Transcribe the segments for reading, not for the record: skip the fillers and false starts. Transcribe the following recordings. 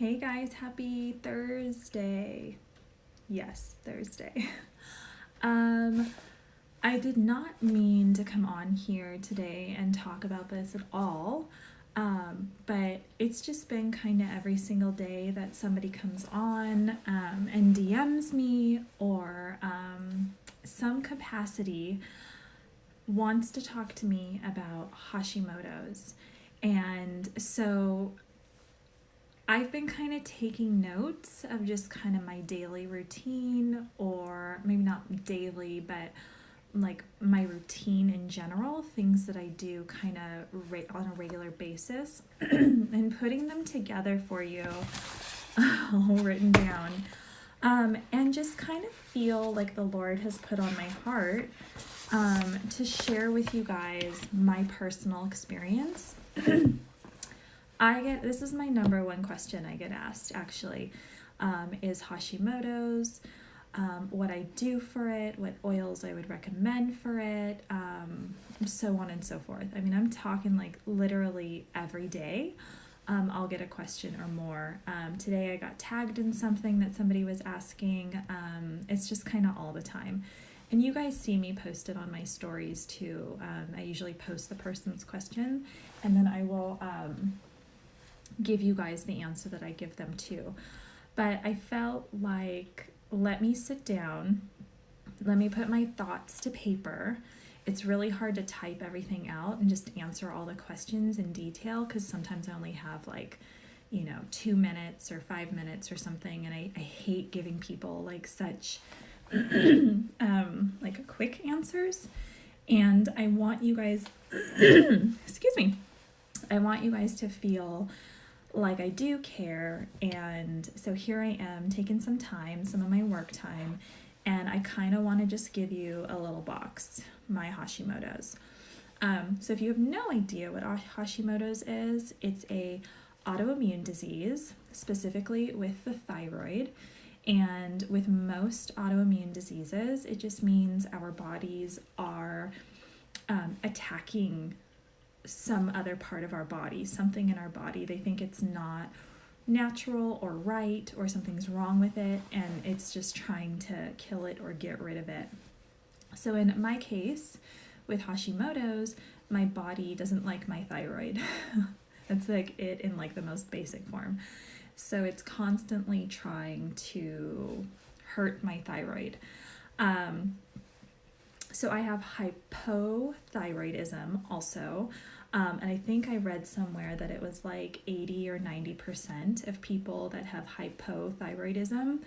Hey guys, happy Thursday. Yes, Thursday. Um, I did not mean to come on here today and talk about this at all. But it's just been kind of every single day that somebody comes on and DMs me or some capacity wants to talk to me about Hashimoto's. And so I've been kind of taking notes of just kind of my daily routine, or maybe not daily, but like my routine in general, things that I do kind of on a regular basis, and putting them together for you, all written down, and just kind of feel like the Lord has put on my heart to share with you guys my personal experience. This is my number one question I get asked actually, is Hashimoto's, what I do for it, what oils I would recommend for it, so on and so forth. I mean, I'm talking like literally every day. I'll get a question or more. Today I got tagged in something that somebody was asking. It's just kind of all the time. And you guys see me post it on my stories too. I usually post the person's question and then I will give you guys the answer that I give them too. But I felt like, let me sit down, let me put my thoughts to paper. It's really hard to type everything out and just answer all the questions in detail, because sometimes I only have 2 minutes or 5 minutes or something, and I hate giving people like such like quick answers. And I want you guys excuse me, I want you guys to feel like I do care. And so here I am taking some time, some of my work time, and I kind of want to just give you a little box, my Hashimoto's. So if you have no idea what Hashimoto's is, it's a autoimmune disease, specifically with the thyroid. And with most autoimmune diseases, it just means our bodies are attacking some other part of our body, something in our body. They think it's not natural or right, or something's wrong with it, and it's just trying to kill it or get rid of it. So in my case, with Hashimoto's, my body doesn't like my thyroid. That's like it in like the most basic form. So it's constantly trying to hurt my thyroid. So I have hypothyroidism also. And I think I read somewhere that it was like 80 or 90% of people that have hypothyroidism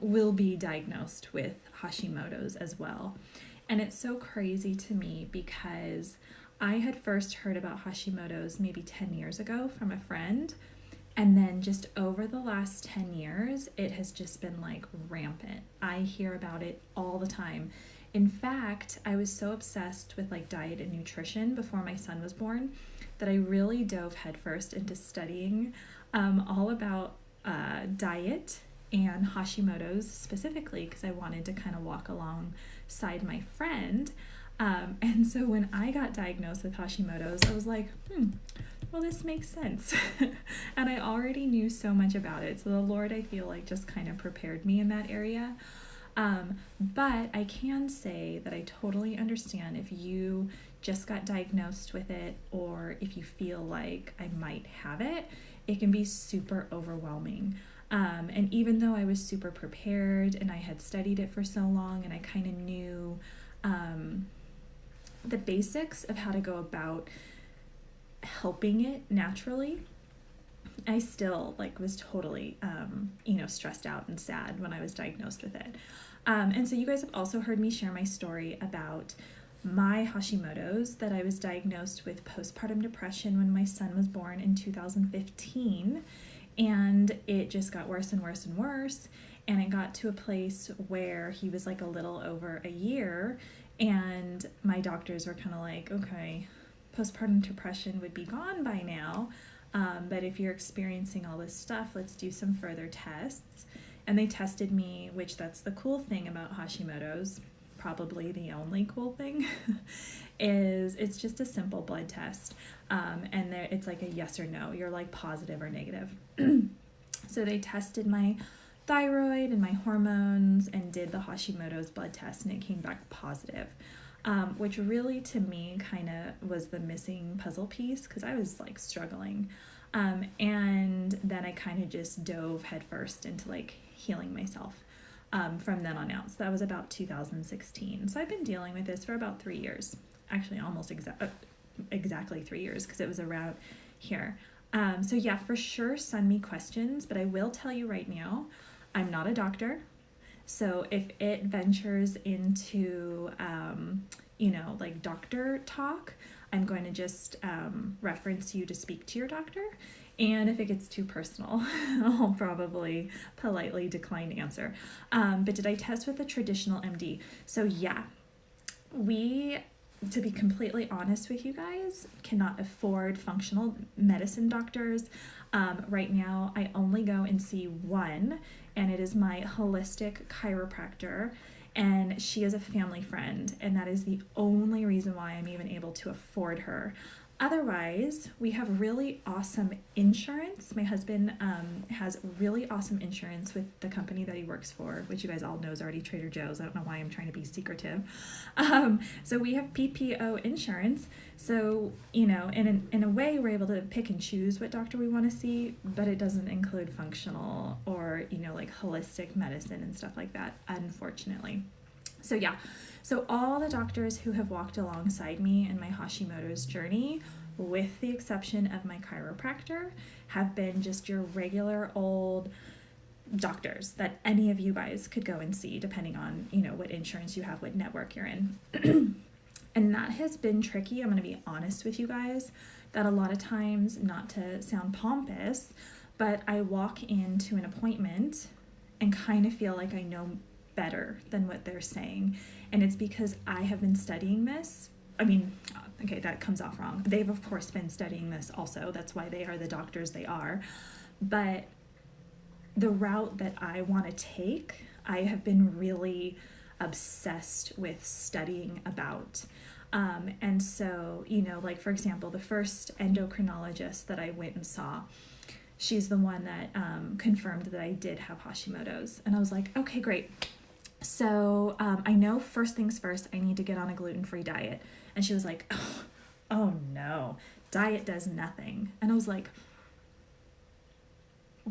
will be diagnosed with Hashimoto's as well. And it's so crazy to me because I had first heard about Hashimoto's maybe 10 years ago from a friend. And then just over the last 10 years, it has just been like rampant. I hear about it all the time. In fact, I was so obsessed with like diet and nutrition before my son was born that I really dove headfirst into studying all about diet and Hashimoto's specifically, because I wanted to kind of walk alongside my friend. And so when I got diagnosed with Hashimoto's, I was like, well, this makes sense. And I already knew so much about it. So the Lord, I feel like, just kind of prepared me in that area. But I can say that I totally understand if you just got diagnosed with it, or if you feel like I might have it, it can be super overwhelming. And even though I was super prepared and I had studied it for so long and I kind of knew the basics of how to go about helping it naturally, I still was totally stressed out and sad when I was diagnosed with it. And so you guys have also heard me share my story about my Hashimoto's, that I was diagnosed with postpartum depression when my son was born in 2015, and it just got worse and worse and worse, and it got to a place where he was like a little over a year, and my doctors were kind of like, okay, postpartum depression would be gone by now, but if you're experiencing all this stuff, let's do some further tests. And they tested me, which that's the cool thing about Hashimoto's, probably the only cool thing, is it's just a simple blood test. And it's like a yes or no. You're like positive or negative. So they tested my thyroid and my hormones and did the Hashimoto's blood test, and it came back positive, which really to me kind of was the missing puzzle piece because I was like struggling. And then I kind of just dove headfirst into like healing myself from then on out. So that was about 2016. So I've been dealing with this for about 3 years, actually almost exactly 3 years because it was around here. So yeah, for sure, send me questions, but I will tell you right now, I'm not a doctor. So if it ventures into, like doctor talk, I'm going to just reference you to speak to your doctor. And if it gets too personal, I'll probably politely decline to answer. But did I test with a traditional MD? So yeah, to be completely honest with you guys, cannot afford functional medicine doctors. Right now, I only go and see one, and it is my holistic chiropractor, and she is a family friend, and that is the only reason why I'm even able to afford her. Otherwise, we have really awesome insurance. My husband has really awesome insurance with the company that he works for, which you guys all know is already Trader Joe's. I don't know why I'm trying to be secretive. So we have PPO insurance. So, in a way, we're able to pick and choose what doctor we want to see, but it doesn't include functional or, like holistic medicine and stuff like that, unfortunately. So yeah. So all the doctors who have walked alongside me in my Hashimoto's journey, with the exception of my chiropractor, have been just your regular old doctors that any of you guys could go and see, depending on, what insurance you have, what network you're in. And that has been tricky. I'm going to be honest with you guys that a lot of times, not to sound pompous, but I walk into an appointment and kind of feel like I know better than what they're saying. And it's because I have been studying this. Okay, that comes off wrong. They've, of course, been studying this also. That's why they are the doctors they are. But the route that I want to take, I have been really obsessed with studying about. And so, like, for example, the first endocrinologist that I went and saw, she's the one that confirmed that I did have Hashimoto's. And I was like, okay, great. So I know first things first, I need to get on a gluten-free diet. And she was like, oh no, diet does nothing. And I was like,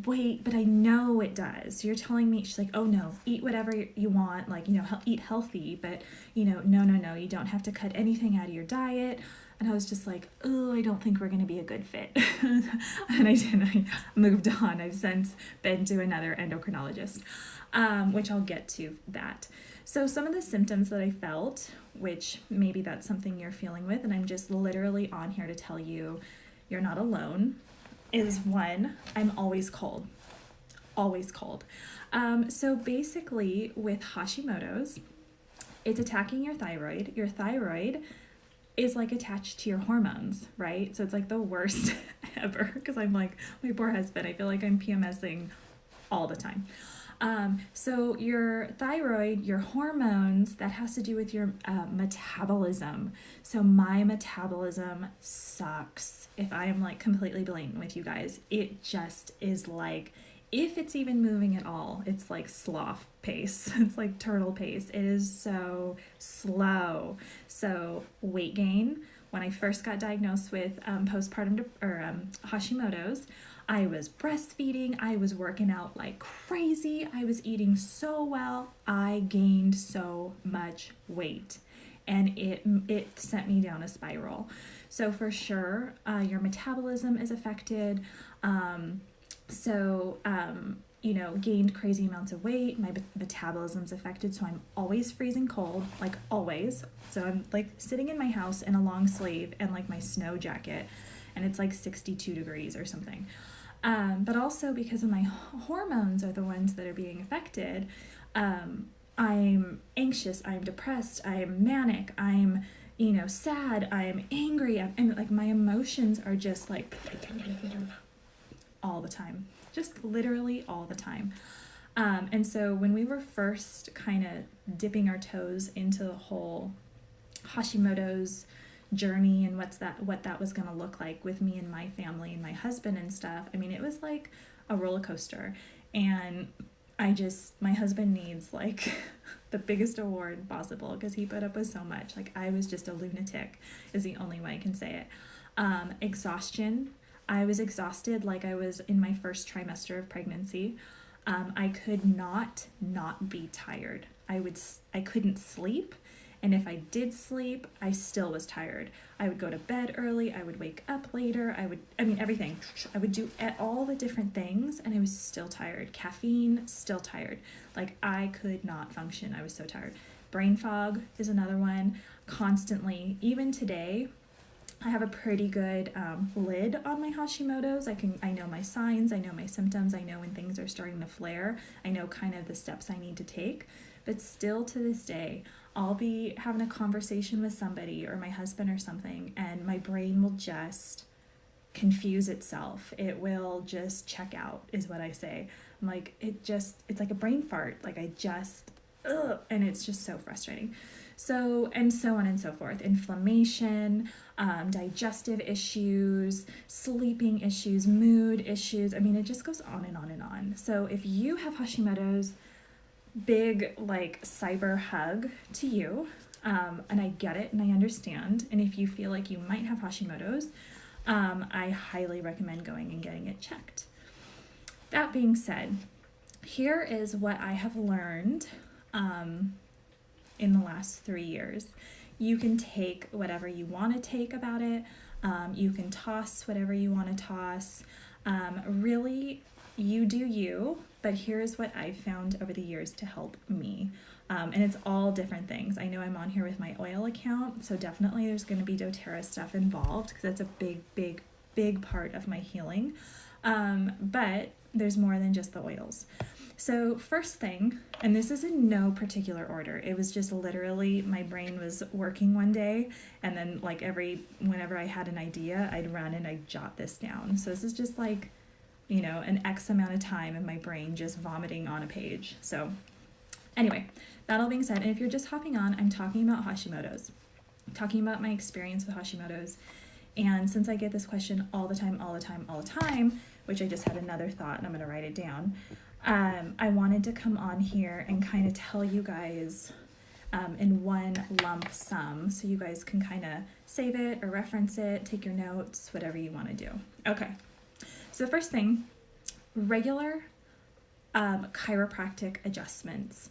wait, but I know it does. You're telling me, she's like, oh no, eat whatever you want, like, eat healthy, but, no, you don't have to cut anything out of your diet. And I was just like, oh, I don't think we're going to be a good fit. And I moved on. I've since been to another endocrinologist, which I'll get to that. So some of the symptoms that I felt, which maybe that's something you're feeling with, and I'm just literally on here to tell you you're not alone, is one, I'm always cold. Always cold. So basically with Hashimoto's, it's attacking your thyroid. Your thyroid is like attached to your hormones, right? So it's like the worst ever, because I'm like, my poor husband, I feel like I'm PMSing all the time. So your thyroid, your hormones, that has to do with your metabolism. So my metabolism sucks. If I am like completely blatant with you guys, it just is like, if it's even moving at all, it's like sloth pace. It's like turtle pace. It is so slow. So weight gain. When I first got diagnosed with postpartum Hashimoto's, I was breastfeeding. I was working out like crazy. I was eating so well. I gained so much weight, and it sent me down a spiral. So for sure, your metabolism is affected. Gained crazy amounts of weight. My metabolism's affected, so I'm always freezing cold, like always. So I'm like sitting in my house in a long sleeve and like my snow jacket, and it's like 62 degrees or something. But also because of my hormones are the ones that are being affected, I'm anxious, I'm depressed, I'm manic, I'm, sad, I'm angry, and like my emotions are just like all the time. Just literally all the time. And so when we were first kind of dipping our toes into the whole Hashimoto's journey and what that was going to look like with me and my family and my husband and stuff, I mean, it was like a roller coaster. And my husband needs like the biggest award possible because he put up with so much. Like, I was just a lunatic, is the only way I can say it. Exhaustion. I was exhausted like I was in my first trimester of pregnancy. I could not be tired. I couldn't sleep. And if I did sleep, I still was tired. I would go to bed early. I would wake up later. Everything. I would do all the different things and I was still tired. Caffeine, still tired. Like, I could not function. I was so tired. Brain fog is another one. Constantly. Even today, I have a pretty good lid on my Hashimoto's. I know my signs. I know my symptoms. I know when things are starting to flare. I know kind of the steps I need to take. But still to this day, I'll be having a conversation with somebody or my husband or something, and my brain will just confuse itself. It will just check out, is what I say. I'm like, it's like a brain fart. Like, and it's just so frustrating. So on and so forth. Inflammation, digestive issues, sleeping issues, mood issues. It just goes on and on and on. So if you have Hashimoto's, big like cyber hug to you, and I get it and I understand. And if you feel like you might have Hashimoto's, I highly recommend going and getting it checked. That being said, here is what I have learned in the last 3 years. You can take whatever you want to take about it. You can toss whatever you want to toss. Really, you do you. But here's what I've found over the years to help me. And it's all different things. I know I'm on here with my oil account, so definitely there's going to be doTERRA stuff involved because that's a big part of my healing. But there's more than just the oils. So first thing, and this is in no particular order, it was just literally my brain was working one day, and then like whenever I had an idea, I'd run and I'd jot this down. So this is just like, an X amount of time in my brain just vomiting on a page. So anyway, that all being said, and if you're just hopping on, I'm talking about Hashimoto's. I'm talking about my experience with Hashimoto's. And since I get this question all the time, which I just had another thought and I'm going to write it down, I wanted to come on here and kind of tell you guys in one lump sum so you guys can kind of save it or reference it, take your notes, whatever you want to do. Okay. So the first thing, regular chiropractic adjustments.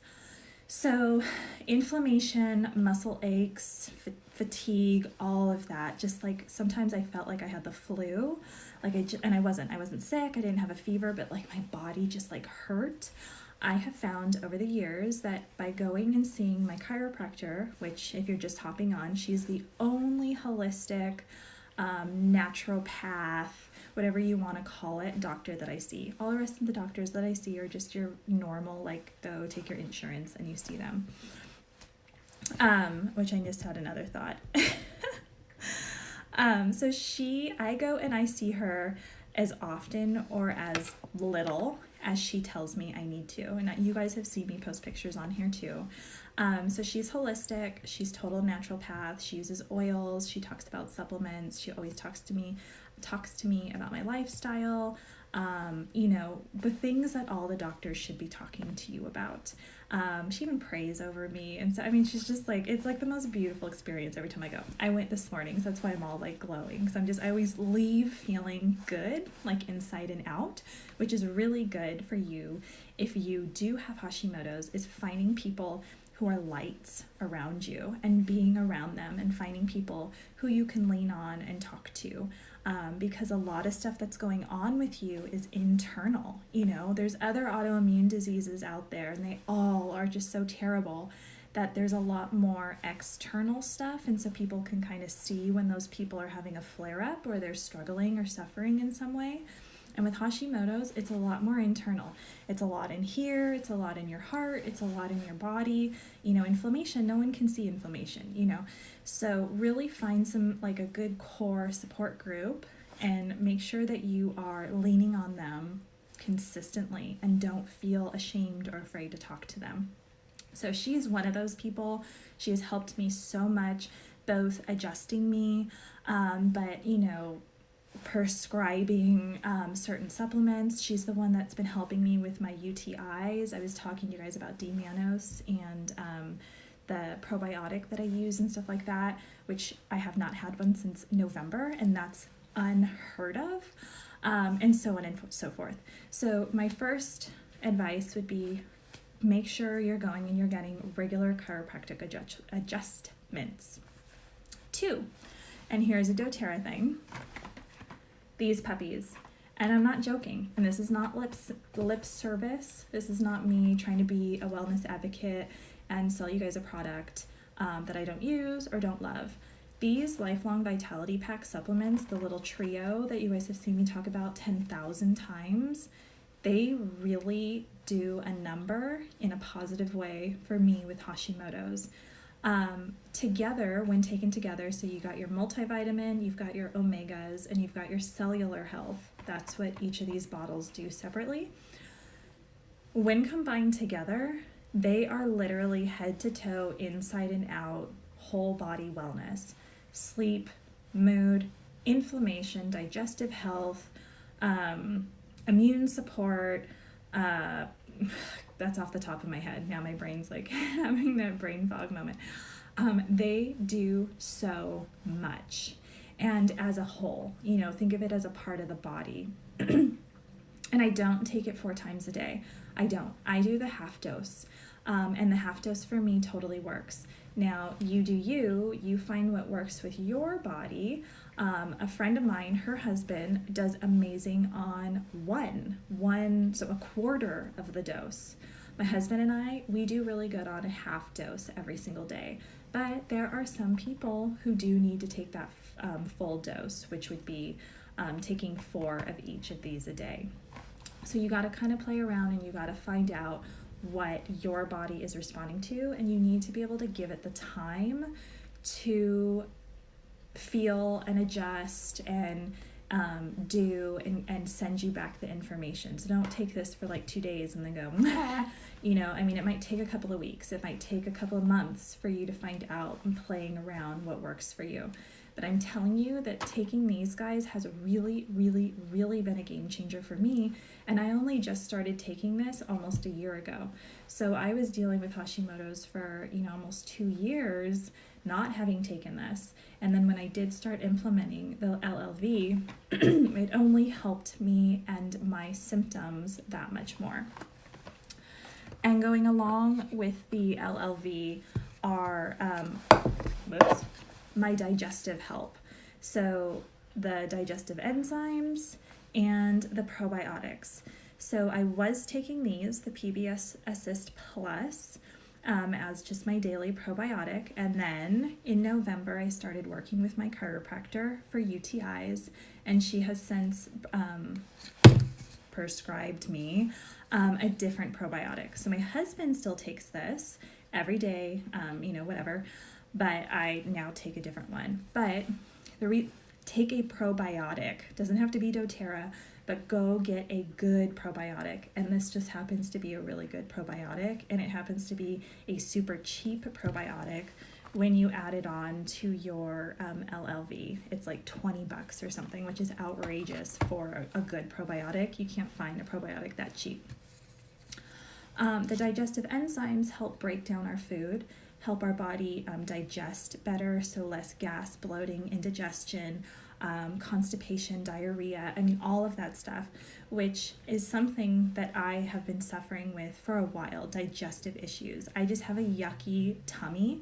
So inflammation, muscle aches, fatigue, all of that. Just like sometimes I felt like I had the flu, and I wasn't sick. I didn't have a fever, but like my body just like hurt. I have found over the years that by going and seeing my chiropractor, which if you're just hopping on, she's the only holistic, naturopath, whatever you want to call it, doctor that I see. All the rest of the doctors that I see are just your normal, like, go take your insurance and you see them. Which I just had another thought. So I go and I see her as often or as little as she tells me I need to. And you guys have seen me post pictures on here too. So she's holistic. She's total naturopath. She uses oils. She talks about supplements. She always talks to me about my lifestyle, the things that all the doctors should be talking to you about. She even prays over me. And so, she's just like, it's like the most beautiful experience every time I go. I went this morning, so that's why I'm all like glowing. So I always leave feeling good, like inside and out, which is really good for you. If you do have Hashimoto's, is finding people who are lights around you and being around them and finding people who you can lean on and talk to. Because a lot of stuff that's going on with you is internal. There's other autoimmune diseases out there and they all are just so terrible that there's a lot more external stuff. And so people can kind of see when those people are having a flare up or they're struggling or suffering in some way. And with Hashimoto's, it's a lot more internal. It's a lot in here, it's a lot in your heart, it's a lot in your body. Inflammation, no one can see inflammation, So really find a good core support group and make sure that you are leaning on them consistently and don't feel ashamed or afraid to talk to them. So she's one of those people. She has helped me so much, both adjusting me, but prescribing certain supplements. She's the one that's been helping me with my UTIs. I was talking to you guys about D-mannose and the probiotic that I use and stuff like that, which I have not had one since November, and that's unheard of, and so on and so forth. So my first advice would be make sure you're going and you're getting regular chiropractic adjustments. 2, and here's a doTERRA thing, these puppies. And I'm not joking, and this is not lip service. This is not me trying to be a wellness advocate and sell you guys a product that I don't use or don't love. These Lifelong Vitality Pack supplements, the little trio that you guys have seen me talk about 10,000 times, they really do a number in a positive way for me with Hashimoto's. Together, when taken together, so you got your multivitamin, you've got your omegas, and you've got your cellular health. That's what each of these bottles do separately. When combined together, they are literally head to toe, inside and out, whole body wellness. Sleep, mood, inflammation, digestive health, immune support. That's off the top of my head. Now my brain's like having that brain fog moment. They do so much. And as a whole, think of it as a part of the body. And I don't take it 4 times a day. I don't. I do the half dose. And the half dose for me totally works. Now, you do you find what works with your body. A friend of mine, her husband, does amazing on so a quarter of the dose. My husband and I, we do really good on a half dose every single day. But there are some people who do need to take that full dose, which would be taking 4 of each of these a day. So you got to kind of play around and you got to find out what your body is responding to, and you need to be able to give it the time to feel and adjust and do and send you back the information. So don't take this for like 2 days and then go, it might take a couple of weeks. It might take a couple of months for you to find out and playing around what works for you. But I'm telling you that taking these guys has really, really, really been a game changer for me. And I only just started taking this almost a year ago. So I was dealing with Hashimoto's for, almost 2 years, not having taken this. And then when I did start implementing the LLV, it only helped me and my symptoms that much more. And going along with the LLV are, my digestive help. So the digestive enzymes and the probiotics. So I was taking these, the PBS Assist Plus, as just my daily probiotic. And then in November, I started working with my chiropractor for UTIs, and she has since prescribed me a different probiotic. So my husband still takes this every day, whatever, but I now take a different one. But take a probiotic. Doesn't have to be doTERRA, but go get a good probiotic. And this just happens to be a really good probiotic, and it happens to be a super cheap probiotic when you add it on to your LLV. It's like $20 or something, which is outrageous for a good probiotic. You can't find a probiotic that cheap. The digestive enzymes help break down our food, help our body digest better, so less gas, bloating, indigestion, constipation, diarrhea, all of that stuff, which is something that I have been suffering with for a while, digestive issues. I just have a yucky tummy.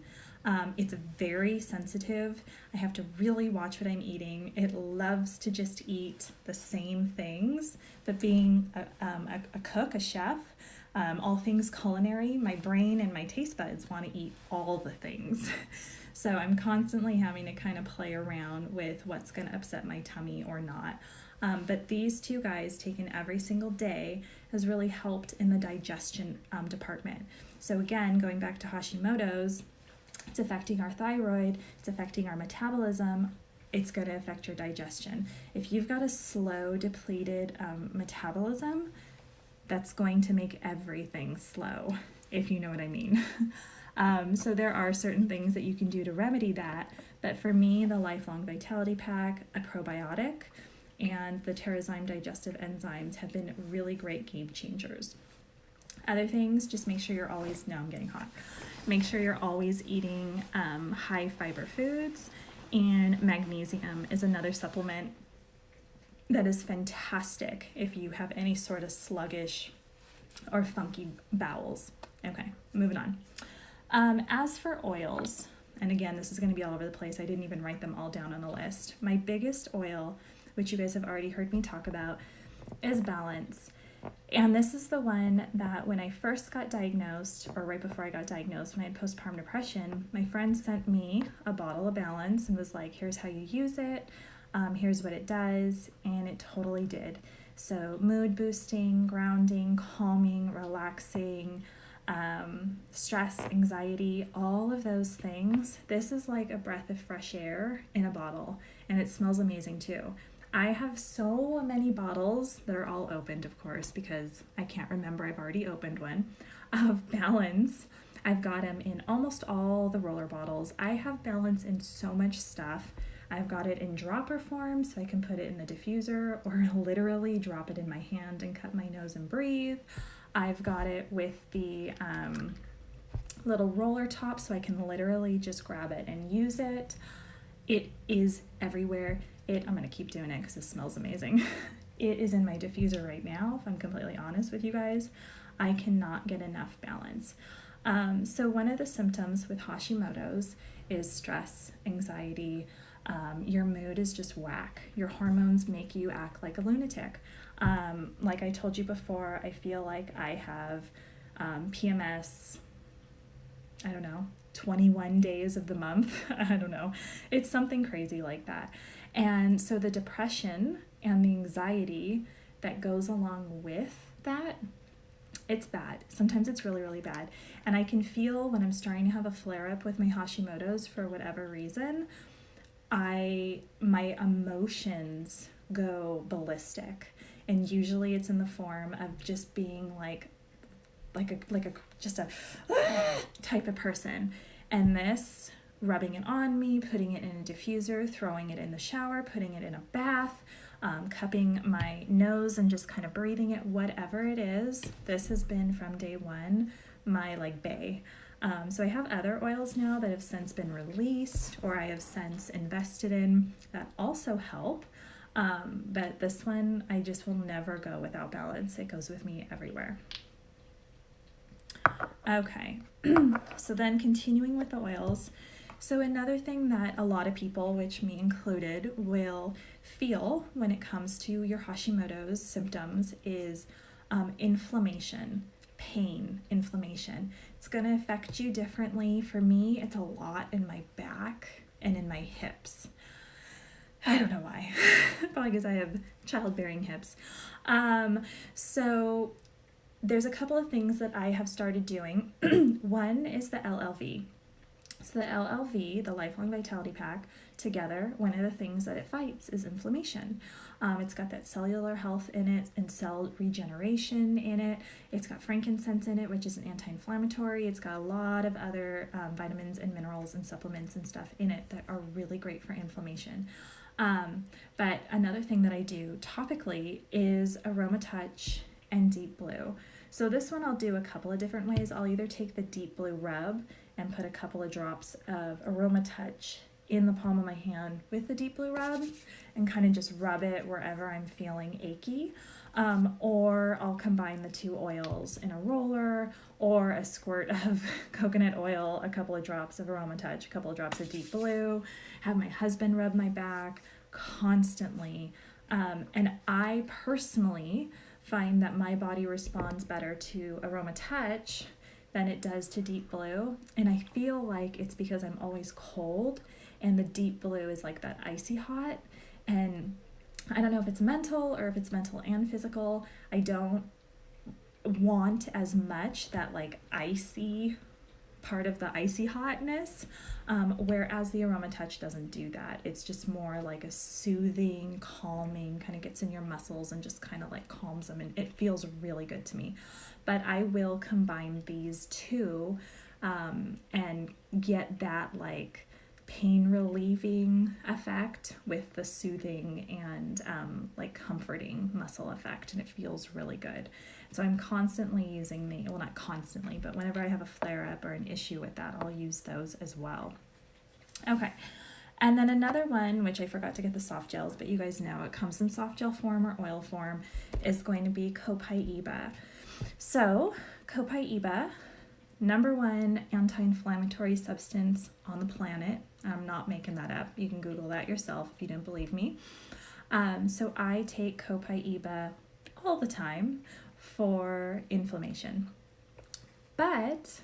It's very sensitive. I have to really watch what I'm eating. It loves to just eat the same things, but being a cook, a chef, all things culinary, my brain and my taste buds want to eat all the things. So I'm constantly having to kind of play around with what's going to upset my tummy or not. But these 2 guys taken every single day has really helped in the digestion department. So again, going back to Hashimoto's, it's affecting our thyroid, it's affecting our metabolism, it's going to affect your digestion. If you've got a slow, depleted metabolism, that's going to make everything slow, if you know what I mean. So there are certain things that you can do to remedy that. But for me, the Lifelong Vitality Pack, a probiotic, and the Terrazyme digestive enzymes have been really great game changers. Other things, just make sure you're always, no, I'm getting hot. Make sure you're always eating high fiber foods, and magnesium is another supplement that is fantastic if you have any sort of sluggish or funky bowels. Okay, moving on. As for oils, and again, this is going to be all over the place. I didn't even write them all down on a list. My biggest oil, which you guys have already heard me talk about, is Balance. And this is the one that when I first got diagnosed, or right before I got diagnosed, when I had postpartum depression, my friend sent me a bottle of Balance and was like, here's how you use it, here's what it does, and it totally did. So mood boosting, grounding, calming, relaxing, stress, anxiety, all of those things. This is like a breath of fresh air in a bottle, and it smells amazing too. I have so many bottles that are all opened, of course, because I can't remember, I've already opened one, of Balance. I've got them in almost all the roller bottles. I have Balance in so much stuff. I've got it in dropper form, so I can put it in the diffuser or literally drop it in my hand and cut my nose and breathe. I've got it with the little roller top, so I can literally just grab it and use it. It is everywhere. I'm going to keep doing it because it smells amazing. It is in my diffuser right now, if I'm completely honest with you guys. I cannot get enough Balance. So one of the symptoms with Hashimoto's is stress, anxiety. Your mood is just whack. Your hormones make you act like a lunatic. Like I told you before, I feel like I have PMS, I don't know, 21 days of the month. I don't know. It's something crazy like that. And so the depression and the anxiety that goes along with that, it's bad. Sometimes it's really, really bad. And I can feel when I'm starting to have a flare-up with my Hashimoto's for whatever reason, my emotions go ballistic. And usually it's in the form of just being like a just a type of person. And this, rubbing it on me, putting it in a diffuser, throwing it in the shower, putting it in a bath, cupping my nose and just kind of breathing it, whatever it is, this has been from day one my bae. So I have other oils now that have since been released or I have since invested in that also help. But this one, I just will never go without Balance. It goes with me everywhere. Okay, so then continuing with the oils. So another thing that a lot of people, which me included, will feel when it comes to your Hashimoto's symptoms is inflammation, pain, inflammation. It's going to affect you differently. For me, it's a lot in my back and in my hips. I don't know why. Probably because I have childbearing hips. So there's a couple of things that I have started doing. One is the LLV. So the LLV, the Lifelong Vitality Pack, together, one of the things that it fights is inflammation. It's got that cellular health in it and cell regeneration in it. It's got frankincense in it, which is an anti-inflammatory. It's got a lot of other vitamins and minerals and supplements and stuff in it that are really great for inflammation. But another thing that I do topically is Aroma Touch and Deep Blue. So this one I'll do a couple of different ways. I'll either take the Deep Blue rub and put a couple of drops of Aroma Touch in the palm of my hand with the Deep Blue rub and kind of just rub it wherever I'm feeling achy. Or I'll combine the two oils in a roller or a squirt of coconut oil, a couple of drops of Aroma Touch, a couple of drops of Deep Blue, have my husband rub my back constantly. And I personally find that my body responds better to Aroma Touch than it does to Deep Blue. And I feel like it's because I'm always cold and the Deep Blue is like that icy hot. And I don't know if it's mental or if it's mental and physical. I don't want as much that icy part of the icy hotness, whereas the Aroma Touch doesn't do that. It's just more like a soothing, calming, kind of gets in your muscles and just kind of calms them, and it feels really good to me. But I will combine these two and get that pain relieving effect with the soothing and like comforting muscle effect, and it feels really good. So I'm constantly using well, not constantly, but whenever I have a flare up or an issue with that, I'll use those as well. Okay. And then another one, which I forgot to get the soft gels, but you guys know it comes in soft gel form or oil form, is going to be copaiba. So copaiba, #1 anti-inflammatory substance on the planet. I'm not making that up. You can Google that yourself if you don't believe me. So I take copaiba all the time for inflammation. But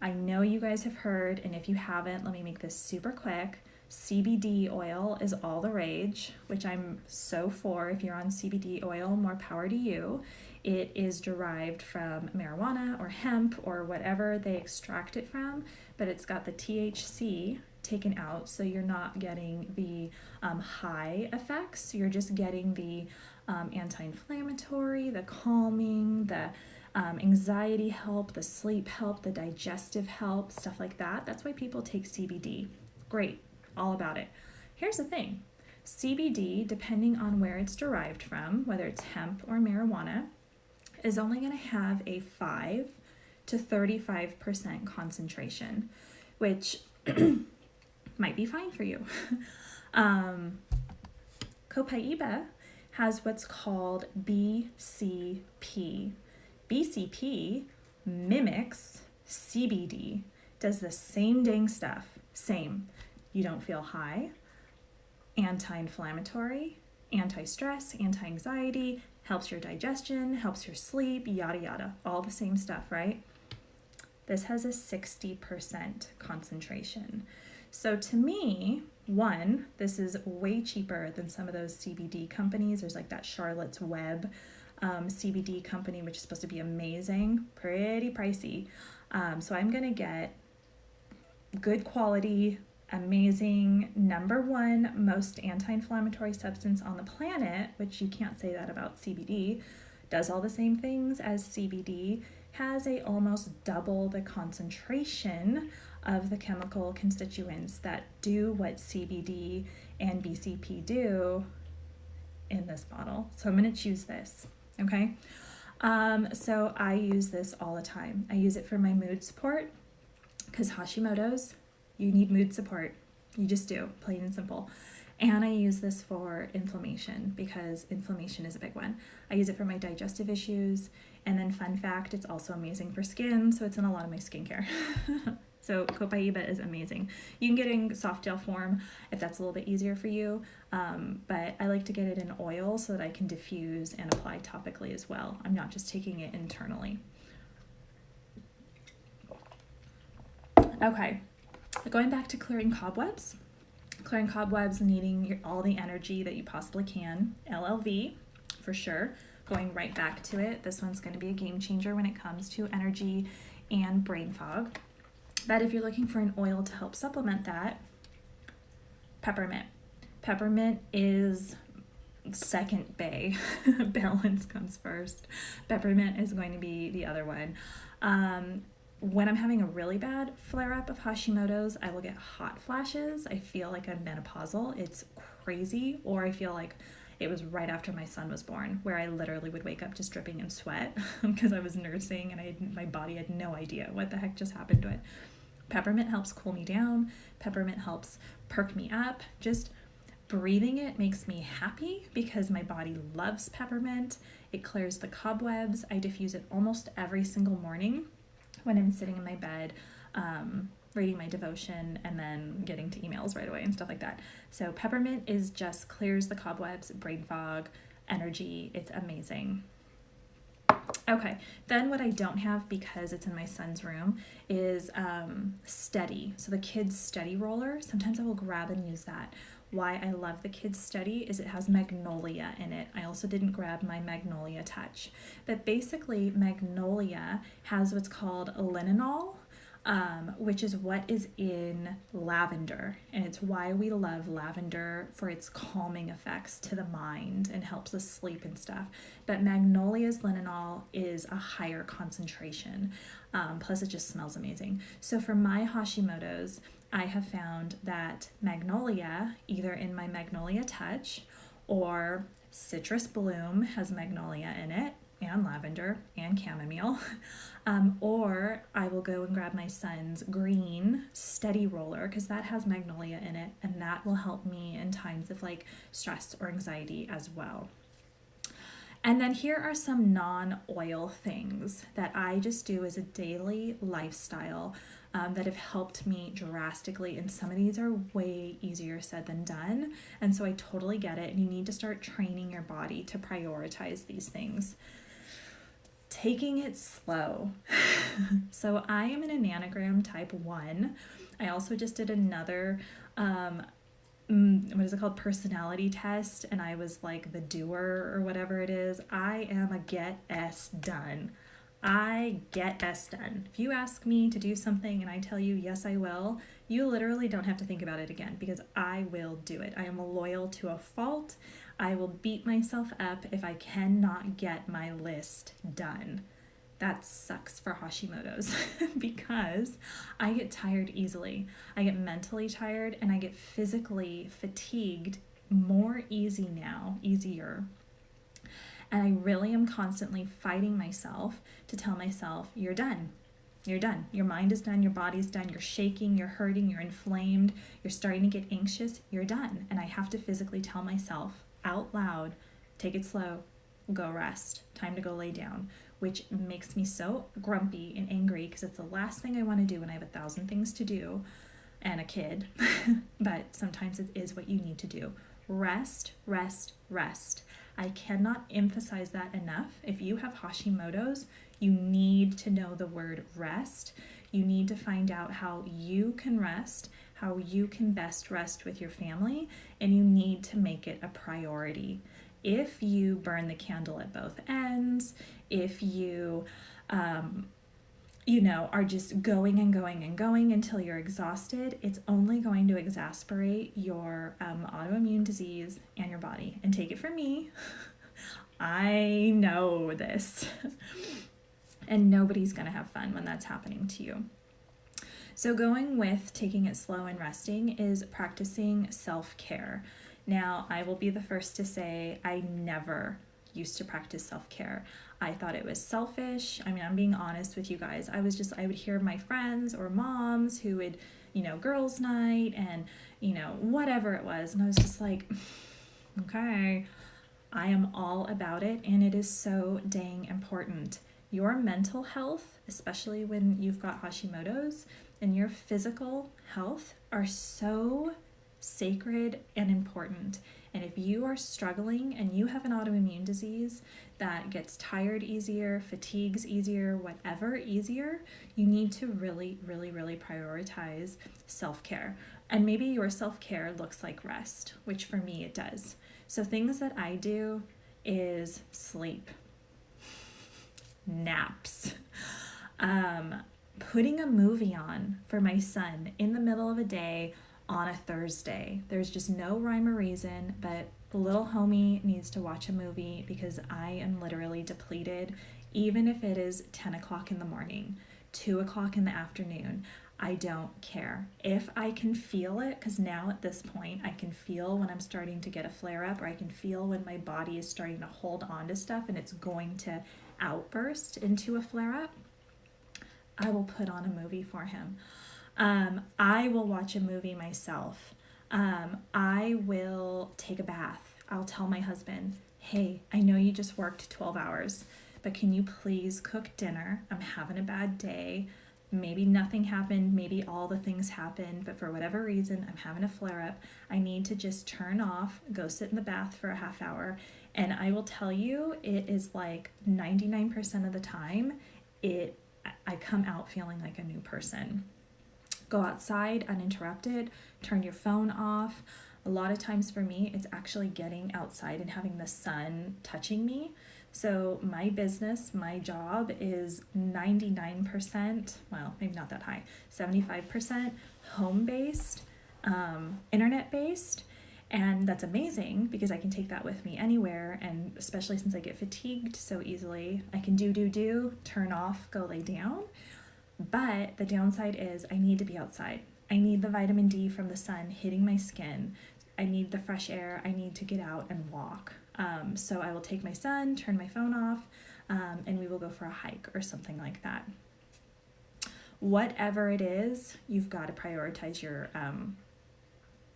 I know you guys have heard, and if you haven't, let me make this super quick. CBD oil is all the rage, which I'm so for. If you're on CBD oil, more power to you. It is derived from marijuana or hemp or whatever they extract it from, but it's got the THC taken out, so you're not getting the high effects. You're just getting the anti-inflammatory, the calming, the anxiety help, the sleep help, the digestive help, stuff like that. That's why people take CBD. Great, all about it. Here's the thing. CBD, depending on where it's derived from, whether it's hemp or marijuana, is only going to have a 5 to 35% concentration, which might be fine for you. Copaiba has what's called BCP. BCP mimics CBD, does the same dang stuff. Same. You don't feel high, anti-inflammatory, anti-stress, anti-anxiety, helps your digestion, helps your sleep, yada yada. All the same stuff, right? This has a 60% concentration. So to me, one, this is way cheaper than some of those CBD companies. There's like that Charlotte's Web CBD company, which is supposed to be amazing, pretty pricey. So I'm going to get good quality, amazing, #1 most anti-inflammatory substance on the planet, which you can't say that about CBD, does all the same things as CBD, has a almost double the concentration of the chemical constituents that do what CBD and BCP do in this bottle. So I'm going to choose this, okay? So I use this all the time. I use it for my mood support because Hashimoto's, you need mood support. You just do, plain and simple. And I use this for inflammation because inflammation is a big one. I use it for my digestive issues. And then fun fact, it's also amazing for skin. So it's in a lot of my skincare. So copaiba is amazing. You can get it in soft gel form if that's a little bit easier for you. But I like to get it in oil so that I can diffuse and apply topically as well. I'm not just taking it internally. Okay, going back to clearing cobwebs. Clearing cobwebs, needing all the energy that you possibly can. LLV, for sure. Going right back to it. This one's going to be a game changer when it comes to energy and brain fog. But if you're looking for an oil to help supplement that, peppermint. Peppermint is second bay. Balance comes first. Peppermint is going to be the other one. When I'm having a really bad flare-up of Hashimoto's, I will get hot flashes. I feel like I'm menopausal. It's crazy. Or I feel like it was right after my son was born, where I literally would wake up just dripping in sweat because I was nursing and my body had no idea what the heck just happened to it. Peppermint helps cool me down. Peppermint helps perk me up. Just breathing it makes me happy because my body loves peppermint. It clears the cobwebs. I diffuse it almost every single morning when I'm sitting in my bed, reading my devotion and then getting to emails right away and stuff like that. So peppermint is just clears the cobwebs, brain fog, energy. It's amazing. Okay, then what I don't have because it's in my son's room is Steady. So the Kids Steady roller, sometimes I will grab and use that. Why I love the Kids Steady is it has magnolia in it. I also didn't grab my Magnolia Touch. But basically Magnolia has what's called linalool, which is what is in lavender. And it's why we love lavender for its calming effects to the mind and helps us sleep and stuff. But Magnolia's linalool is a higher concentration. Plus it just smells amazing. So for my Hashimoto's, I have found that magnolia, either in my Magnolia Touch or Citrus Bloom has magnolia in it, and lavender and chamomile. Or I will go and grab my son's green Steady Roller because that has magnolia in it, and that will help me in times of like stress or anxiety as well. And then here are some non-oil things that I just do as a daily lifestyle that have helped me drastically. And some of these are way easier said than done. And so I totally get it. And you need to start training your body to prioritize these things. Taking it slow. So I am an Enneagram type 1. I also just did another what is it called, personality test, and I was like the doer or whatever it is. I am a get S done. I get S done. If you ask me to do something and I tell you yes I will, you literally don't have to think about it again because I will do it. I am loyal to a fault. I will beat myself up if I cannot get my list done. That sucks for Hashimoto's because I get tired easily. I get mentally tired and I get physically fatigued easier. And I really am constantly fighting myself to tell myself, you're done. You're done. Your mind is done. Your body's done. You're shaking. You're hurting. You're inflamed. You're starting to get anxious. You're done. And I have to physically tell myself out loud, take it slow, go rest, time to go lay down, which makes me so grumpy and angry because it's the last thing I want to do when I have 1,000 things to do and a kid. But sometimes it is what you need to do. Rest, rest, rest. I cannot emphasize that enough. If you have Hashimoto's, you need to know the word rest. You need to find out how you can rest, how you can best rest with your family, and you need to make it a priority. If you burn the candle at both ends, if you, are just going and going and going until you're exhausted, it's only going to exacerbate your autoimmune disease and your body. And take it from me, I know this. And nobody's going to have fun when that's happening to you. So going with taking it slow and resting is practicing self-care. Now, I will be the first to say I never used to practice self-care. I thought it was selfish. I mean, I'm being honest with you guys. I would hear my friends or moms who would, girls' night and, whatever it was. And I was just like, okay, I am all about it. And it is so dang important. Your mental health, especially when you've got Hashimoto's, and your physical health are so sacred and important. And if you are struggling and you have an autoimmune disease that gets tired easier, fatigues easier, whatever easier, you need to really, really, really prioritize self-care. And maybe your self-care looks like rest, which for me it does. So things that I do is sleep, naps, putting a movie on for my son in the middle of a day on a Thursday. There's just no rhyme or reason, but little homie needs to watch a movie because I am literally depleted, even if it is 10 o'clock in the morning, 2 o'clock in the afternoon. I don't care. If I can feel it, because now at this point I can feel when I'm starting to get a flare up, or I can feel when my body is starting to hold on to stuff and it's going to outburst into a flare up, I will put on a movie for him. I will watch a movie myself. I will take a bath. I'll tell my husband, hey, I know you just worked 12 hours, but can you please cook dinner? I'm having a bad day. Maybe nothing happened. Maybe all the things happened, but for whatever reason, I'm having a flare up. I need to just turn off, go sit in the bath for a half hour. And I will tell you, it is like 99% of the time, I come out feeling like a new person. Go outside uninterrupted, turn your phone off. A lot of times for me, it's actually getting outside and having the sun touching me. So my business, my job is 99%, well, maybe not that high, 75% home-based, internet-based. And that's amazing because I can take that with me anywhere. And especially since I get fatigued so easily, I can do, turn off, go lay down. But the downside is I need to be outside. I need the vitamin D from the sun hitting my skin. I need the fresh air. I need to get out and walk. So I will take my son, turn my phone off, and we will go for a hike or something like that. Whatever it is, you've got to prioritize your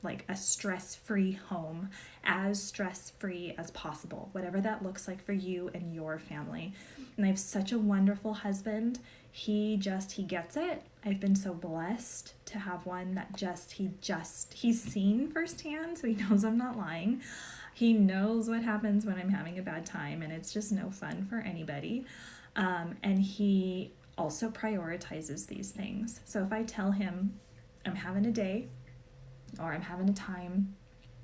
like a stress-free home, as stress-free as possible, whatever that looks like for you and your family. And I have such a wonderful husband. He gets it. I've been so blessed to have one that he's seen firsthand, so he knows I'm not lying. He knows what happens when I'm having a bad time, and it's just no fun for anybody. And he also prioritizes these things. So if I tell him I'm having a day, or I'm having a time,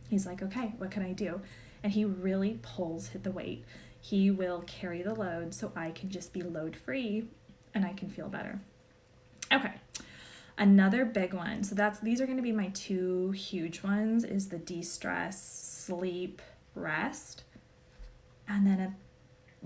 he's like, okay, what can I do? And he really pulls the weight. He will carry the load so I can just be load free and I can feel better. Okay, another big one. So these are going to be my two huge ones, is the de-stress, sleep, rest, and then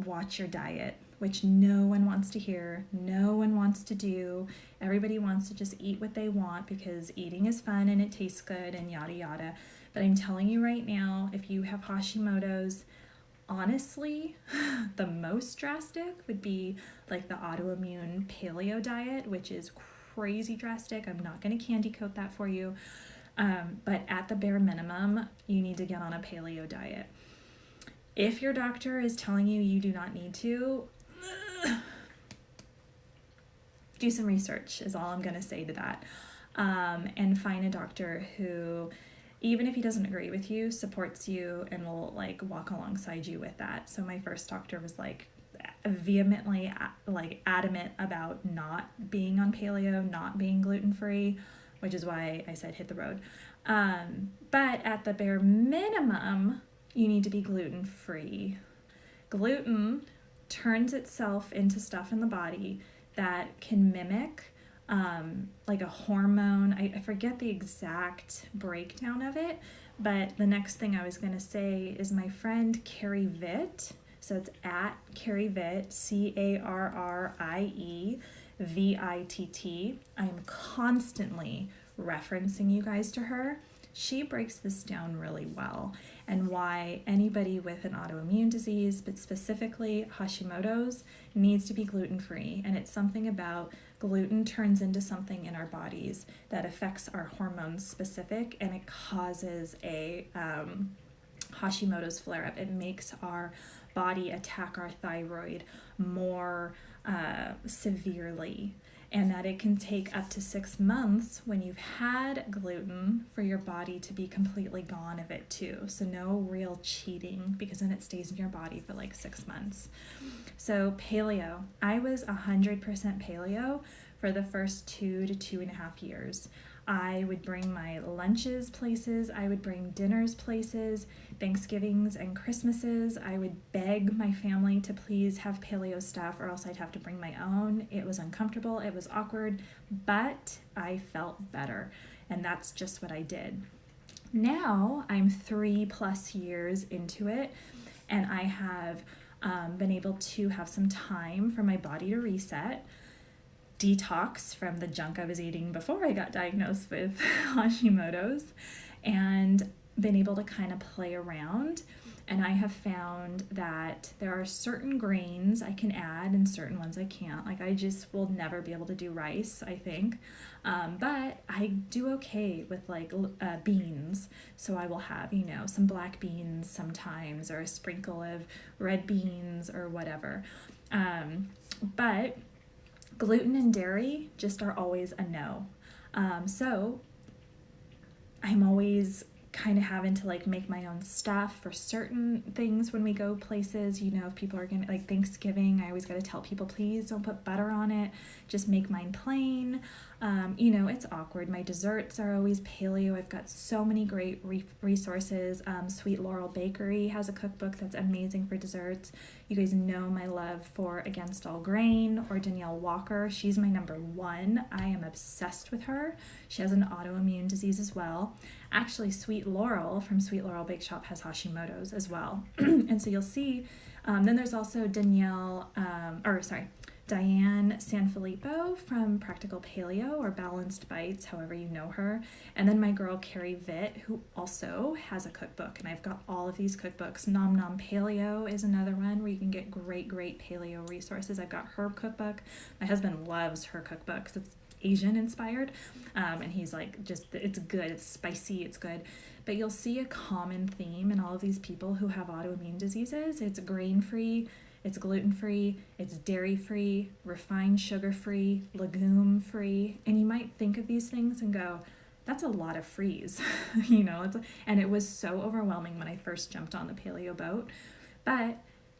watch your diet, which no one wants to hear, no one wants to do. Everybody wants to just eat what they want because eating is fun and it tastes good and yada yada. But I'm telling you right now, if you have Hashimoto's, honestly, the most drastic would be like the autoimmune paleo diet, which is crazy drastic. I'm not going to candy coat that for you. But at the bare minimum, you need to get on a paleo diet. If your doctor is telling you do not need to, do some research is all I'm going to say to that. And find a doctor who, even if he doesn't agree with you, supports you and will like walk alongside you with that. So my first doctor was like vehemently like adamant about not being on paleo, not being gluten-free, which is why I said hit the road. But at the bare minimum, you need to be gluten-free. Gluten turns itself into stuff in the body that can mimic like a hormone. I forget the exact breakdown of it, but the next thing I was going to say is my friend Carrie Vitt. So it's at Carrie Vitt, CarrieVitt. I am constantly referencing you guys to her. She breaks this down really well, and why anybody with an autoimmune disease, but specifically Hashimoto's, needs to be gluten-free. And it's something about gluten turns into something in our bodies that affects our hormones specific, and it causes a Hashimoto's flare-up. It makes our body attack our thyroid more severely, and that it can take up to 6 months when you've had gluten for your body to be completely gone of it too. So no real cheating, because then it stays in your body for like 6 months. So paleo, I was 100% paleo for the first 2 to 2.5 years. I would bring my lunches places, I would bring dinners places, Thanksgivings and Christmases. I would beg my family to please have paleo stuff, or else I'd have to bring my own. It was uncomfortable, it was awkward, but I felt better, and that's just what I did. Now I'm 3+ years into it, and I have been able to have some time for my body to reset, detox from the junk I was eating before I got diagnosed with Hashimoto's, and been able to kind of play around. And I have found that there are certain grains I can add and certain ones I can't. Like I just will never be able to do rice, I think. But I do okay with like beans. So I will have, some black beans sometimes, or a sprinkle of red beans or whatever. But gluten and dairy just are always a no. So I'm always kind of having to like make my own stuff for certain things when we go places. If people are gonna, like Thanksgiving, I always got to tell people, please don't put butter on it, just make mine plain. It's awkward. My desserts are always paleo. I've got so many great resources. Sweet Laurel Bakery has a cookbook that's amazing for desserts. You guys know my love for Against All Grain, or Danielle Walker. She's my number one. I am obsessed with her. She has an autoimmune disease as well. Actually, Sweet Laurel from Sweet Laurel Bake Shop has Hashimoto's as well. And so you'll see, then there's also Diane Sanfilippo from Practical Paleo or Balanced Bites, however you know her. And then my girl Carrie Vitt, who also has a cookbook. And I've got all of these cookbooks. Nom Nom Paleo is another one where you can get great paleo resources. I've got her cookbook. My husband loves her cookbook because it's Asian inspired. And he's like, just, it's good, it's spicy, it's good. But you'll see a common theme in all of these people who have autoimmune diseases. It's grain-free, it's gluten-free, it's dairy-free, refined sugar-free, legume-free. And you might think of these things and go, that's a lot of frees, and it was so overwhelming when I first jumped on the paleo boat. But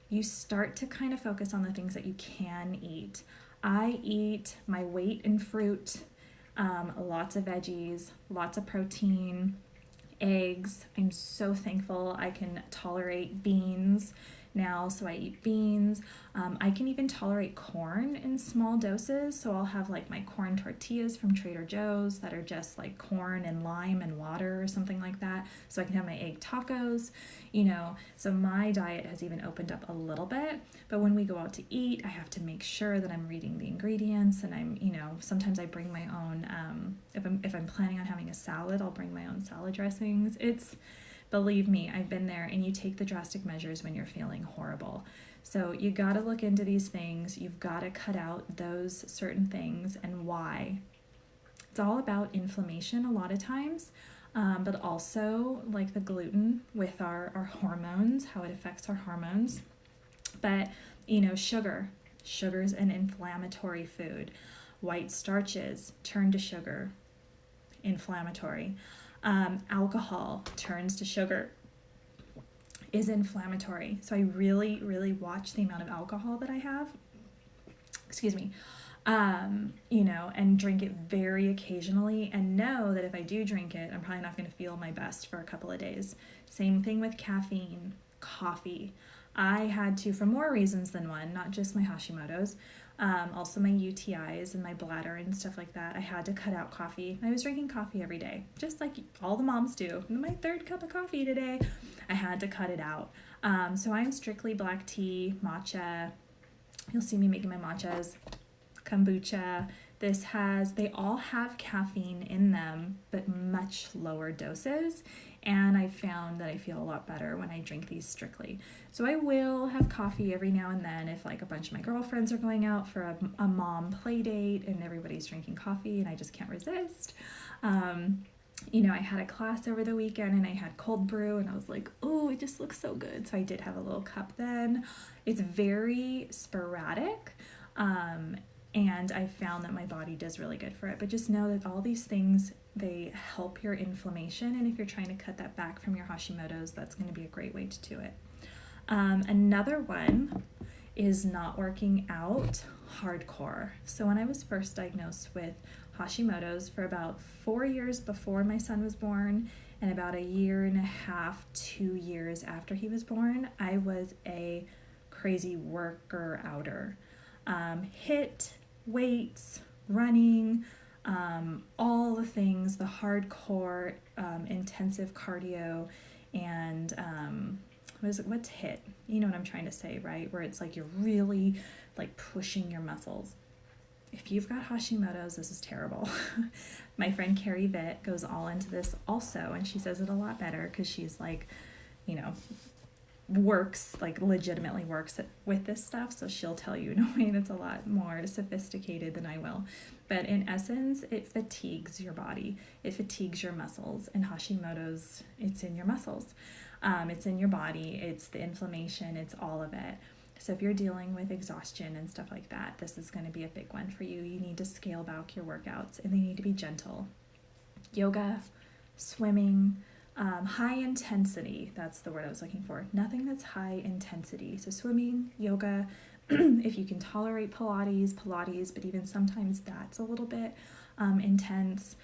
you start to kind of focus on the things that you can eat. I eat my weight in fruit, lots of veggies, lots of protein, eggs. I'm so thankful I can tolerate beans now, so I eat beans. I can even tolerate corn in small doses, so I'll have like my corn tortillas from Trader Joe's that are just like corn and lime and water or something like that, so I can have my egg tacos, so my diet has even opened up a little bit. But when we go out to eat, I have to make sure that I'm reading the ingredients, and I'm, sometimes I bring my own, if I'm planning on having a salad, I'll bring my own salad dressings. Believe me, I've been there, and you take the drastic measures when you're feeling horrible. So you got to look into these things. You've got to cut out those certain things. And why? It's all about inflammation a lot of times, but also like the gluten with our hormones, how it affects our hormones. But, sugar's an inflammatory food. White starches turn to sugar, inflammatory. Alcohol turns to sugar, is inflammatory. So I really, really watch the amount of alcohol that I have, and drink it very occasionally, and know that if I do drink it, I'm probably not going to feel my best for a couple of days. Same thing with caffeine, coffee. I had to, for more reasons than one, not just my Hashimoto's, also my UTIs and my bladder and stuff like that. I had to cut out coffee. I was drinking coffee every day, just like all the moms do. My 3rd cup of coffee today. I had to cut it out. So I'm strictly black tea, matcha. You'll see me making my matchas, kombucha. They all have caffeine in them, but much lower doses. And I found that I feel a lot better when I drink these strictly. So I will have coffee every now and then if like a bunch of my girlfriends are going out for a mom play date and everybody's drinking coffee and I just can't resist. I had a class over the weekend and I had cold brew and I was like, oh, it just looks so good. So I did have a little cup then. It's very sporadic. And I found that my body does really good for it. But just know that all these things, they help your inflammation. And if you're trying to cut that back from your Hashimoto's, that's going to be a great way to do it. Another one is not working out hardcore. So when I was first diagnosed with Hashimoto's, for about 4 years before my son was born and about 1.5 years, 2 years after he was born, I was a crazy worker outer. HIIT, weights, running, all the things, the hardcore, intensive cardio, and what's HIIT? You know what I'm trying to say, right? Where it's like you're really like pushing your muscles. If you've got Hashimoto's, this is terrible. My friend Carrie Vitt goes all into this also, and she says it a lot better because she's like, legitimately works with this stuff, so she'll tell you in a way that's a lot more sophisticated than I will. But in essence, it fatigues your body. It fatigues your muscles. And Hashimoto's, it's in your muscles. It's in your body. It's the inflammation. It's all of it. So if you're dealing with exhaustion and stuff like that, this is going to be a big one for you. You need to scale back your workouts, and they need to be gentle. Yoga, swimming, high intensity, that's the word I was looking for. Nothing that's high intensity. So swimming, yoga, if you can tolerate Pilates, but even sometimes that's a little bit intense.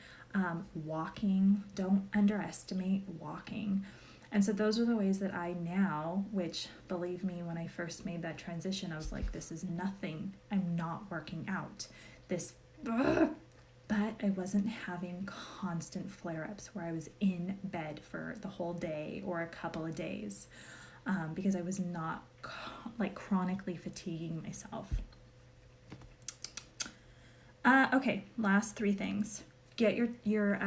Walking, don't underestimate walking. And so those are the ways that I now, which believe me, when I first made that transition, I was like, this is nothing. I'm not working out. But I wasn't having constant flare-ups where I was in bed for the whole day or a couple of days because I was not chronically fatiguing myself. Okay, last three things. Get your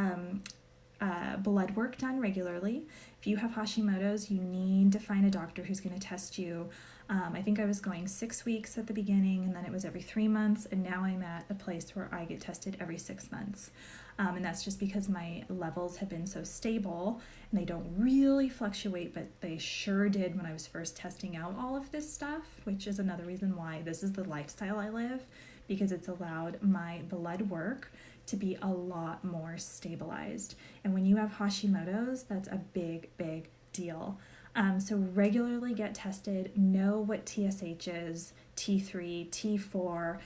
blood work done regularly. If you have Hashimoto's, you need to find a doctor who's going to test you. I think I was going 6 weeks at the beginning, and then it was every 3 months, and now I'm at a place where I get tested every 6 months. And that's just because my levels have been so stable, and they don't really fluctuate, but they sure did when I was first testing out all of this stuff, which is another reason why this is the lifestyle I live, because it's allowed my blood work to be a lot more stabilized. And when you have Hashimoto's, that's a big, big deal. So regularly get tested, know what TSH is, T3, T4,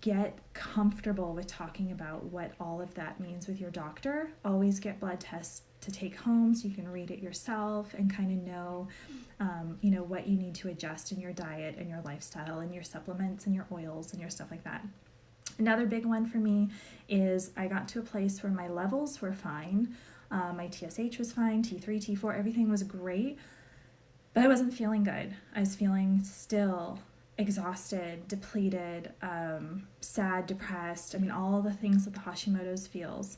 get comfortable with talking about what all of that means with your doctor. Always get blood tests to take home so you can read it yourself and kind of know, what you need to adjust in your diet and your lifestyle and your supplements and your oils and your stuff like that. Another big one for me is I got to a place where my levels were fine. My TSH was fine, T3, T4, everything was great, but I wasn't feeling good. I was feeling still exhausted, depleted, sad, depressed. I mean, all the things that the Hashimoto's feels.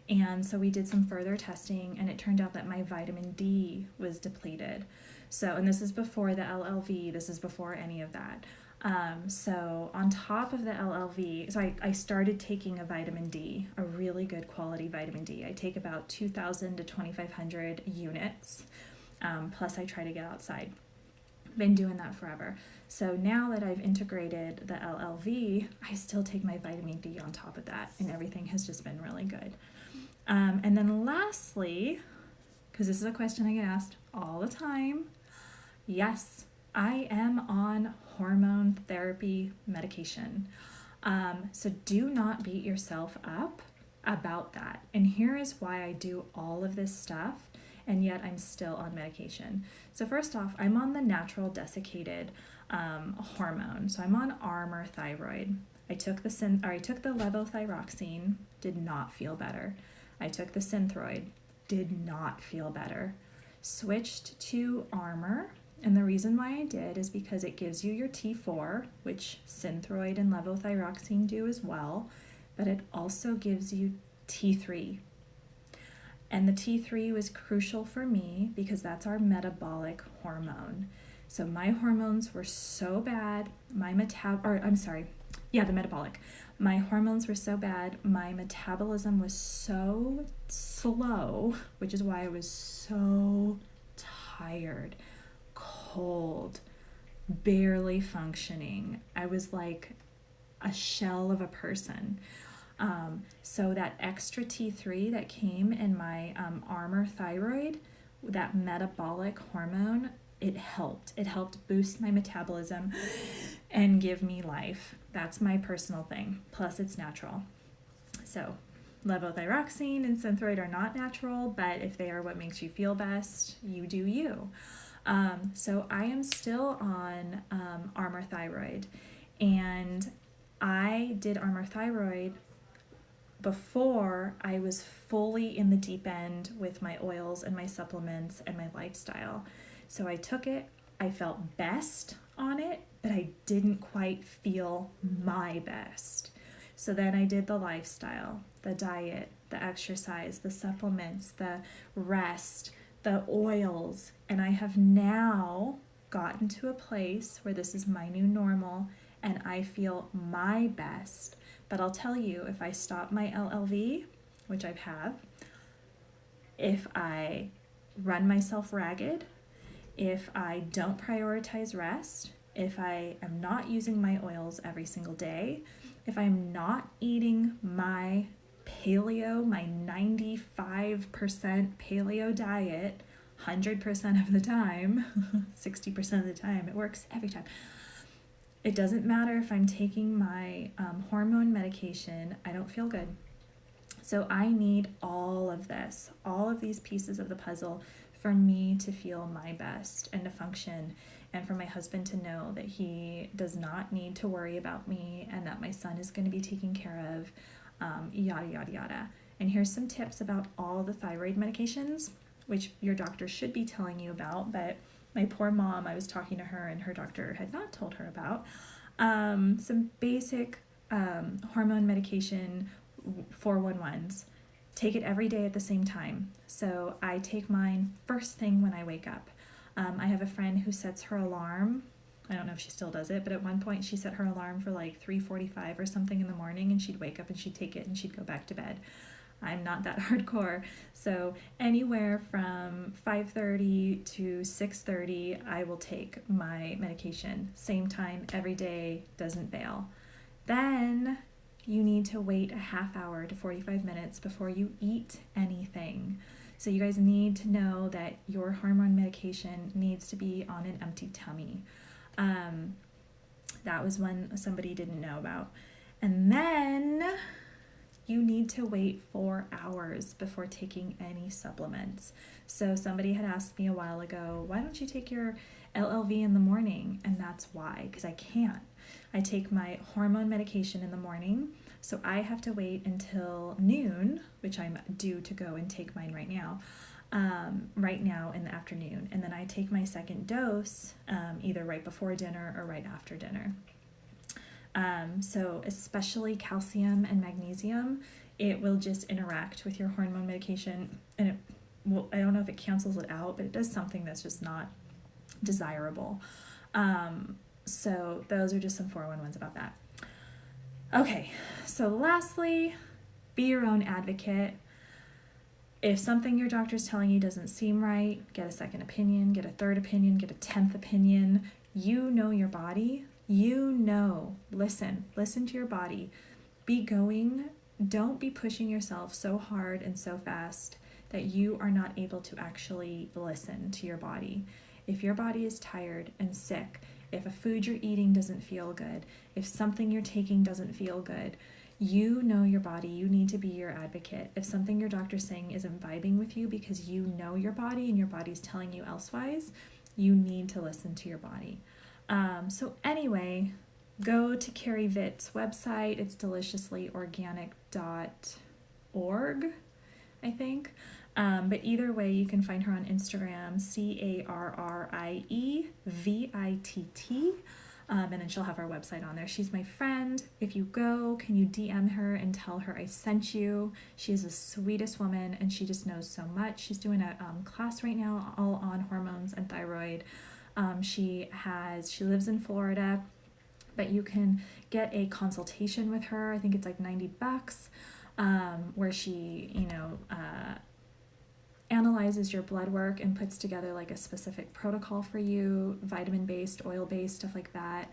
And so we did some further testing, and it turned out that my vitamin D was depleted. So, and this is before the LLV, this is before any of that. So on top of the LLV, so I started taking a vitamin D, a really good quality vitamin D. I take about 2,000 to 2,500 units, plus I try to get outside. Been doing that forever. So now that I've integrated the LLV, I still take my vitamin D on top of that, and everything has just been really good. And then lastly, because this is a question I get asked all the time, yes, I am on hormone therapy medication. So do not beat yourself up about that. And here is why I do all of this stuff, and yet I'm still on medication. So first off, I'm on the natural desiccated hormone. So I'm on Armour thyroid. I took the levothyroxine, did not feel better. I took the Synthroid, did not feel better. Switched to Armour, and the reason why I did is because it gives you your T4, which Synthroid and levothyroxine do as well, but it also gives you T3. And the T3 was crucial for me because that's our metabolic hormone. So my hormones were so bad, the metabolic. My hormones were so bad, my metabolism was so slow, which is why I was so tired, cold, barely functioning. I was like a shell of a person. So that extra T3 that came in my Armour thyroid, that metabolic hormone, it helped. It helped boost my metabolism and give me life. That's my personal thing. Plus, it's natural. So levothyroxine and Synthroid are not natural, but if they are what makes you feel best, you do you. So I am still on Armour thyroid, and I did Armour thyroid before I was fully in the deep end with my oils and my supplements and my lifestyle. So I took it, I felt best on it, but I didn't quite feel my best. So then I did the lifestyle, the diet, the exercise, the supplements, the rest, the oils, and I have now gotten to a place where this is my new normal and I feel my best. But I'll tell you, if I stop my LLV, which I have, if I run myself ragged, if I don't prioritize rest, if I am not using my oils every single day, if I'm not eating my paleo, my 95% paleo diet, 100% of the time, 60% of the time, it works every time. It doesn't matter if I'm taking my hormone medication, I don't feel good. So I need all of this, all of these pieces of the puzzle for me to feel my best and to function, and for my husband to know that he does not need to worry about me and that my son is going to be taken care of, yada, yada, yada. And here's some tips about all the thyroid medications, which your doctor should be telling you about, but my poor mom, I was talking to her and her doctor had not told her about. Some basic hormone medication, 411s. Take it every day at the same time. So I take mine first thing when I wake up. I have a friend who sets her alarm. I don't know if she still does it, but at one point she set her alarm for like 3:45 or something in the morning, and she'd wake up and she'd take it and she'd go back to bed. I'm not that hardcore. So anywhere from 5:30 to 6:30, I will take my medication. Same time every day, doesn't fail. Then you need to wait a half hour to 45 minutes before you eat anything. So you guys need to know that your hormone medication needs to be on an empty tummy. That was one somebody didn't know about. And then you need to wait 4 hours before taking any supplements. So somebody had asked me a while ago, why don't you take your LLV in the morning? And that's why, because I can't. I take my hormone medication in the morning, so I have to wait until noon, which I'm due to go and take mine right now in the afternoon. And then I take my second dose either right before dinner or right after dinner. So especially calcium and magnesium, it will just interact with your hormone medication, and I don't know if it cancels it out, but it does something that's just not desirable. So those are just some 411s about that. Okay, so lastly, be your own advocate. If something your doctor's telling you doesn't seem right, get a second opinion, get a third opinion, get a 10th opinion. You know your body. Listen to your body. Don't be pushing yourself so hard and so fast that you are not able to actually listen to your body. If your body is tired and sick, if a food you're eating doesn't feel good, if something you're taking doesn't feel good, you know your body. You need to be your advocate. If something your doctor's saying isn't vibing with you because you know your body and your body's telling you elsewise, you need to listen to your body. So anyway, go to Carrie Vitt's website. It's deliciouslyorganic.org, I think. But either way, you can find her on Instagram, CarrieVitt. And then she'll have our website on there. She's my friend. If you go, can you DM her and tell her I sent you? She is the sweetest woman, and she just knows so much. She's doing a class right now all on hormones and thyroid. She lives in Florida, but you can get a consultation with her. I think it's like $90, where she, analyzes your blood work and puts together like a specific protocol for you, vitamin-based, oil-based, stuff like that.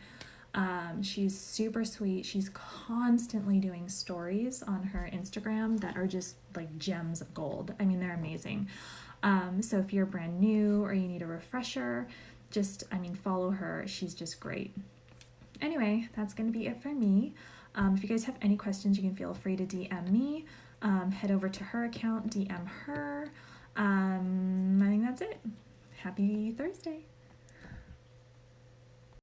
She's super sweet. She's constantly doing stories on her Instagram that are just like gems of gold. I mean, they're amazing. So if you're brand new or you need a refresher, follow her. She's just great. Anyway, that's going to be it for me. If you guys have any questions, you can feel free to DM me. Head over to her account, DM her. I think that's it. Happy Thursday.